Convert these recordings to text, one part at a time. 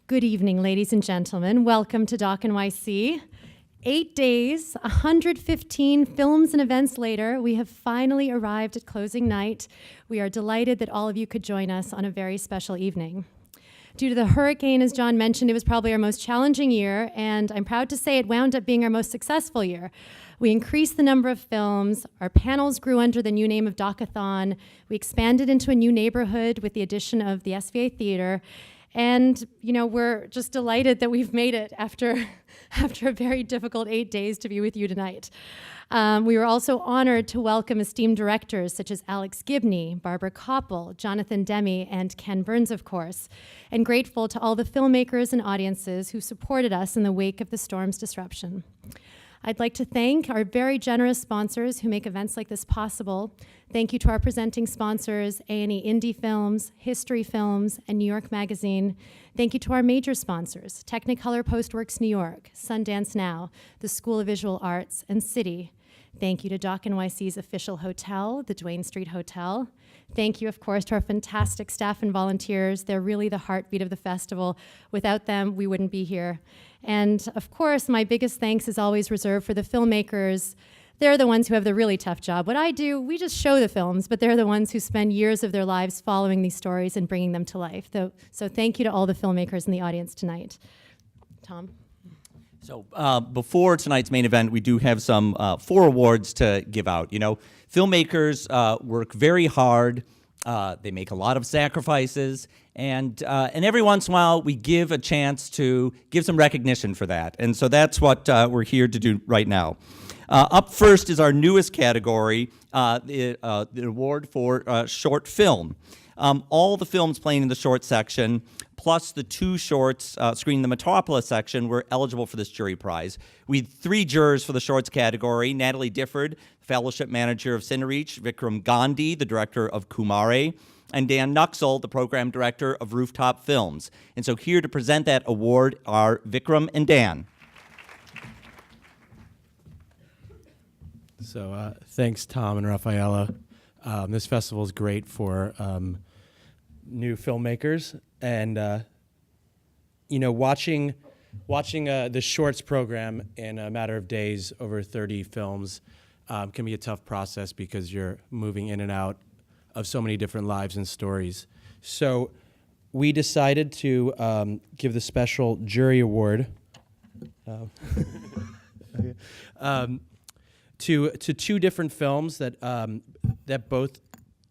Good evening, ladies and gentlemen. Welcome to Doc NYC. 8 days, 115 films and events later, we have finally arrived at closing night. We are delighted that all of you could join us on a very special evening. Due to the hurricane, as John mentioned, it was probably our most challenging year, and I'm proud to say it wound up being our most successful year. We increased the number of films, our panels grew under the new name of Docathon, we expanded into a new neighborhood with the addition of the SVA Theater, and we're just delighted that we've made it after a very difficult 8 days to be with you tonight. We were also honored to welcome esteemed directors such as Alex Gibney, Barbara Koppel, Jonathan Demme, and Ken Burns, of course, and grateful to all the filmmakers and audiences who supported us in the wake of the storm's disruption. I'd like to thank our very generous sponsors who make events like this possible. Thank you to our presenting sponsors, A&E Indie Films, History Films, and New York Magazine. Thank you to our major sponsors, Technicolor Postworks New York, Sundance Now, the School of Visual Arts, and Citi. Thank you to Doc NYC's official hotel, the Duane Street Hotel. Thank you, of course, to our fantastic staff and volunteers. They're really the heartbeat of the festival. Without them, we wouldn't be here. And of course, my biggest thanks is always reserved for the filmmakers. They're the ones who have the really tough job. What I do, we just show the films, but they're the ones who spend years of their lives following these stories and bringing them to life. So thank you to all the filmmakers in the audience tonight. Thom? So before tonight's main event, we do have some 4 awards to give out. Filmmakers work very hard. They make a lot of sacrifices, and every once in a while we give a chance to give some recognition for that. And so that's what we're here to do right now. Up first is our newest category, the award for short film. All the films playing in the short section, plus the 2 shorts screening in the Metropolis section, were eligible for this jury prize. We had 3 jurors for the shorts category: Natalie Difford, fellowship manager of Cinereach; Vikram Gandhi, the director of Kumare; and Dan Nuxel, the program director of Rooftop Films. And so here to present that award are Vikram and Dan. So thanks, Thom and Raphaela. This festival is great for new filmmakers, and watching the shorts program in a matter of days, over 30 films, can be a tough process because you're moving in and out of so many different lives and stories. So we decided to give the special jury award to 2 different films that both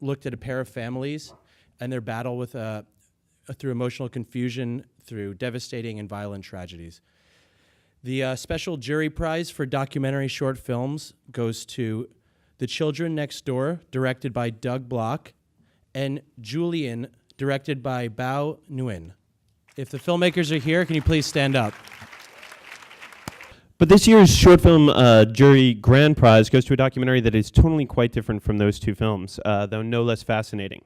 looked at a pair of families and their battle with through emotional confusion, through devastating and violent tragedies. The special jury prize for documentary short films goes to The Children Next Door, directed by Doug Block, and Julian, directed by Bao Nguyen. If the filmmakers are here, can you please stand up? But this year's short film jury grand prize goes to a documentary that is totally quite different from those 2 films, though no less fascinating.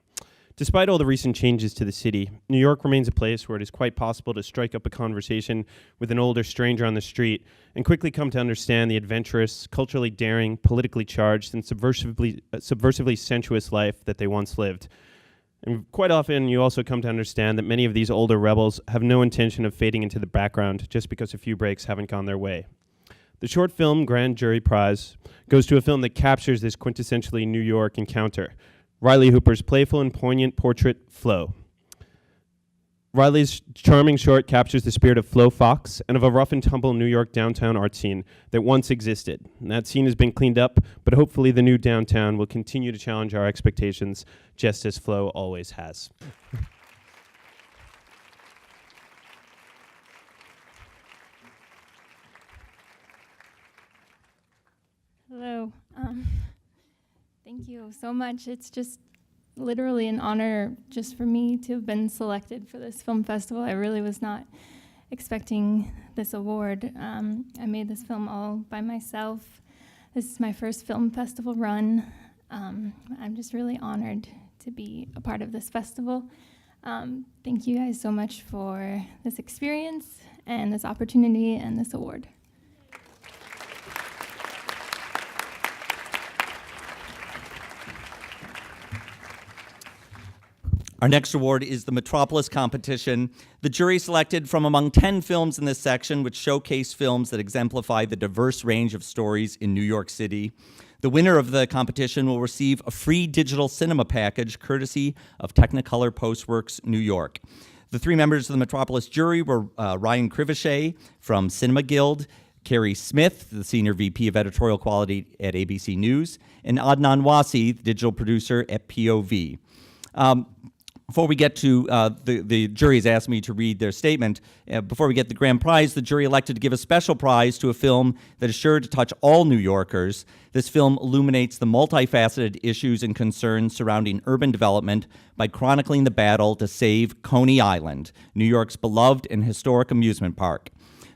Despite all the recent changes to the city, New York remains a place where it is quite possible to strike up a conversation with an older stranger on the street and quickly come to understand the adventurous, culturally daring, politically charged, and subversively sensuous life that they once lived. And quite often, you also come to understand that many of these older rebels have no intention of fading into the background just because a few breaks haven't gone their way. The short film Grand Jury Prize goes to a film that captures this quintessentially New York encounter: Riley Hooper's playful and poignant portrait, Flo. Riley's charming short captures the spirit of Flo Fox and of a rough and tumble New York downtown art scene that once existed. And that scene has been cleaned up, but hopefully the new downtown will continue to challenge our expectations, just as Flo always has. Hello. Thank you so much. It's just literally an honor just for me to have been selected for this film festival. I really was not expecting this award. I made this film all by myself. This is my first film festival run. I'm just really honored to be a part of this festival. Thank you guys so much for this experience and this opportunity and this award. Our next award is the Metropolis Competition. The jury selected from among 10 films in this section, which showcase films that exemplify the diverse range of stories in New York City. The winner of the competition will receive a free digital cinema package courtesy of Technicolor Postworks New York. The three members of the Metropolis jury were Ryan Crivachet from Cinema Guild, Carrie Smith, the Senior VP of Editorial Quality at ABC News, and Adnan Wasi, the digital producer at POV. Before we get to the jury has asked me to read their statement. Before we get the grand prize, the jury elected to give a special prize to a film that is sure to touch all New Yorkers. This film illuminates the multifaceted issues and concerns surrounding urban development by chronicling the battle to save Coney Island, New York's beloved and historic amusement park.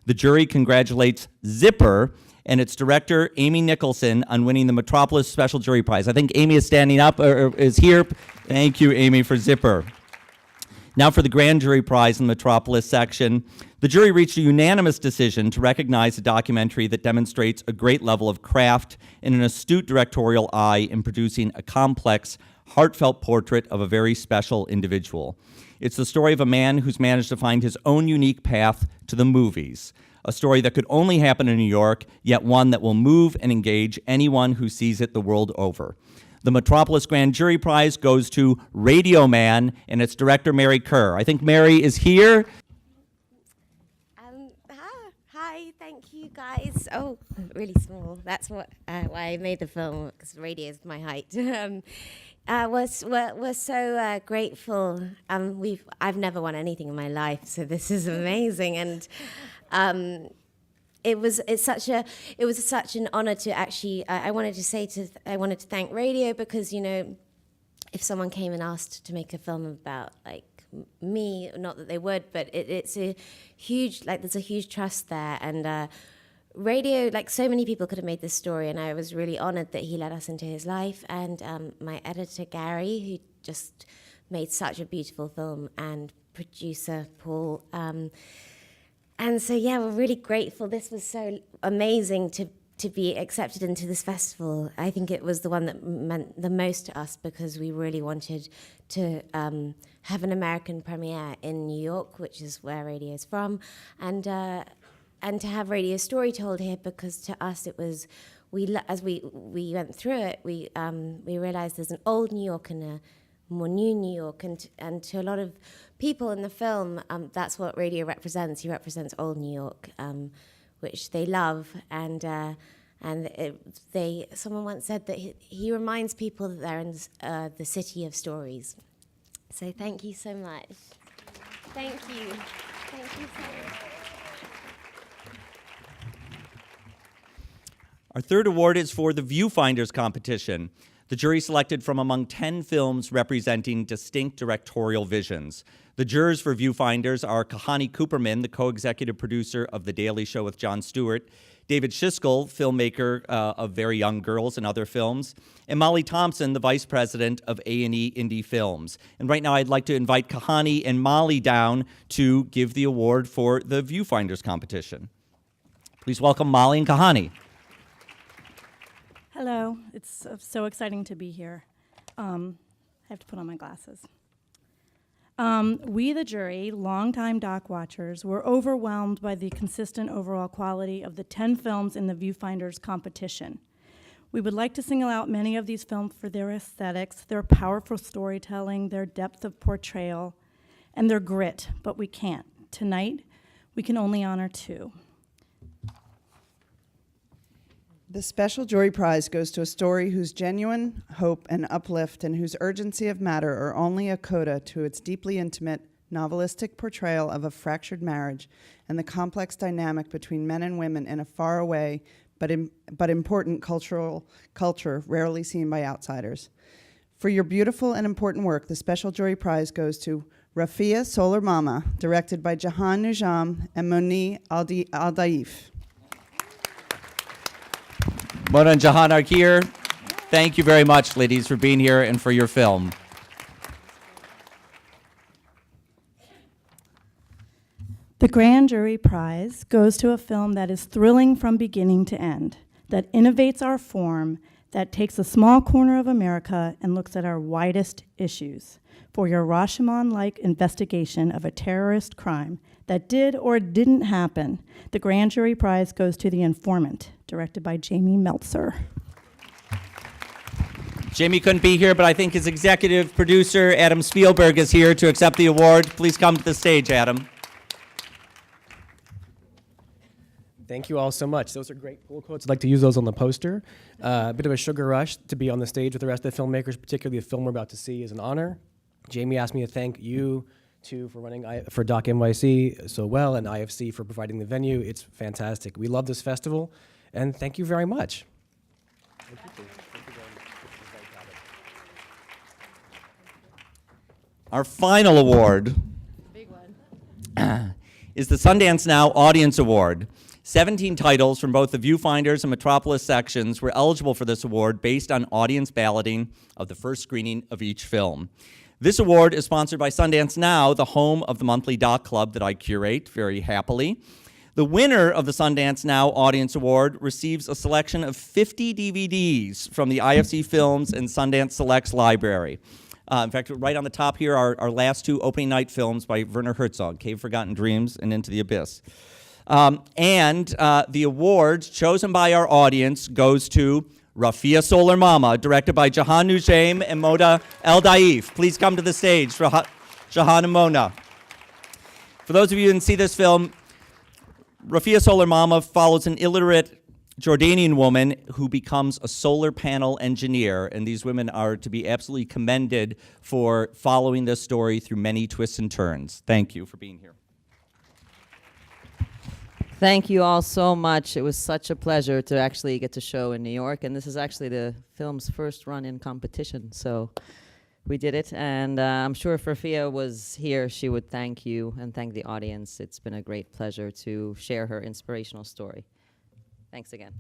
The jury congratulates Zipper and its director, Amy Nicholson, on winning the Metropolis Special Jury Prize. I think Amy is standing up, or is here. Thank you, Amy, for Zipper. Now for the Grand Jury Prize in the Metropolis section. The jury reached a unanimous decision to recognize a documentary that demonstrates a great level of craft and an astute directorial eye in producing a complex, heartfelt portrait of a very special individual. It's the story of a man who's managed to find his own unique path to the movies. A story that could only happen in New York, yet one that will move and engage anyone who sees it the world over. The Metropolis Grand Jury Prize goes to Radio Man and its director, Mary Kerr. I think Mary is here. Hi, thank you guys. Oh, really small. That's why I made the film, because radio is my height. We're so grateful. I've never won anything in my life, so this is amazing. And it was such an honor to actually. I wanted to thank radio, because, you know, if someone came and asked to make a film about like me, not that they would, but it's a huge, there's a huge trust there, and radio, like so many people could have made this story, and I was really honored that he let us into his life, and my editor Gary, who just made such a beautiful film, and producer Paul. And so, yeah, we're really grateful. This was so amazing to be accepted into this festival. I think it was the one that meant the most to us, because we really wanted to have an American premiere in New York, which is where radio is from, and to have radio story told here, because to us it was, as we went through it, we realized there's an old New York and a more new New York, and to a lot of people in the film, that's what radio represents. He represents old New York, which they love, and someone once said that he reminds people that they're in the city of stories. So thank you so much. Thank you. Thank you so much. Our third award is for the Viewfinders Competition. The jury selected from among 10 films representing distinct directorial visions. The jurors for Viewfinders are Kahani Cooperman, the co-executive producer of The Daily Show with Jon Stewart, David Shiskel, filmmaker of Very Young Girls and other films, and Molly Thompson, the vice president of A&E Indie Films. And right now I'd like to invite Kahani and Molly down to give the award for the Viewfinders Competition. Please welcome Molly and Kahani. Hello, it's so exciting to be here. I have to put on my glasses. We, the jury, longtime doc watchers, were overwhelmed by the consistent overall quality of the 10 films in the Viewfinders competition. We would like to single out many of these films for their aesthetics, their powerful storytelling, their depth of portrayal, and their grit, but we can't. Tonight, we can only honor 2. The Special Jury Prize goes to a story whose genuine hope and uplift and whose urgency of matter are only a coda to its deeply intimate, novelistic portrayal of a fractured marriage and the complex dynamic between men and women in a faraway but important culture rarely seen by outsiders. For your beautiful and important work, the Special Jury Prize goes to Rafia Solar Mama, directed by Jahan Nujam and Moni Al-Daif. Mona and Jahan are here. Thank you very much, ladies, for being here and for your film. The Grand Jury Prize goes to a film that is thrilling from beginning to end, that innovates our form, that takes a small corner of America and looks at our widest issues. For your Rashomon-like investigation of a terrorist crime that did or didn't happen, the Grand Jury Prize goes to The Informant, directed by Jamie Meltzer. Jamie couldn't be here, but I think his executive producer, Adam Spielberg, is here to accept the award. Please come to the stage, Adam. Thank you all so much. Those are great pull quotes. I'd like to use those on the poster. A bit of a sugar rush to be on the stage with the rest of the filmmakers, particularly the film we're about to see, is an honor. Jamie asked me to thank you two for running for Doc NYC so well, and IFC for providing the venue. It's fantastic. We love this festival, and thank you very much. Our final award is the Sundance Now Audience Award. 17 titles from both the Viewfinders and Metropolis sections were eligible for this award based on audience balloting of the first screening of each film. This award is sponsored by Sundance Now, the home of the monthly doc club that I curate very happily. The winner of the Sundance Now Audience Award receives a selection of 50 DVDs from the IFC Films and Sundance Selects library. In fact, right on the top here are our last two opening night films by Werner Herzog, Cave Forgotten Dreams and Into the Abyss. The award chosen by our audience goes to Raphaela Solar Mama, directed by Jahan Nujaim and Mona El Daif. Please come to the stage, Jahan and Mona. For those of you who didn't see this film, Raphaela Solar Mama follows an illiterate Jordanian woman who becomes a solar panel engineer, and these women are to be absolutely commended for following this story through many twists and turns. Thank you for being here. Thank you all so much. It was such a pleasure to actually get to show in New York, and this is actually the film's first run in competition, so we did it, and I'm sure if Raphaela was here, she would thank you and thank the audience. It's been a great pleasure to share her inspirational story. Thanks again.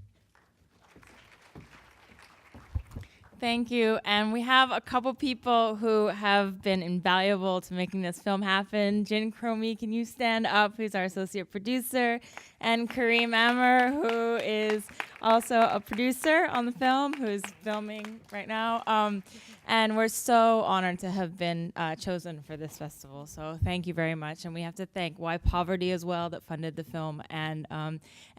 Thank you. And we have a couple people who have been invaluable to making this film happen. Jin Cromie, can you stand up, who's our associate producer, and Kareem Ammer, who is also a producer on the film, who's filming right now. And we're so honored to have been chosen for this festival. So thank you very much. And we have to thank Why Poverty as well, that funded the film, and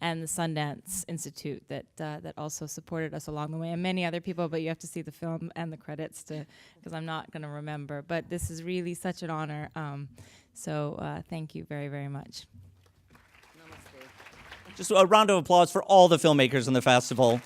the Sundance Institute that also supported us along the way, and many other people. But you have to see the film and the credits because I'm not going to remember. But this is really such an honor. So thank you very, very much. Just a round of applause for all the filmmakers in the festival.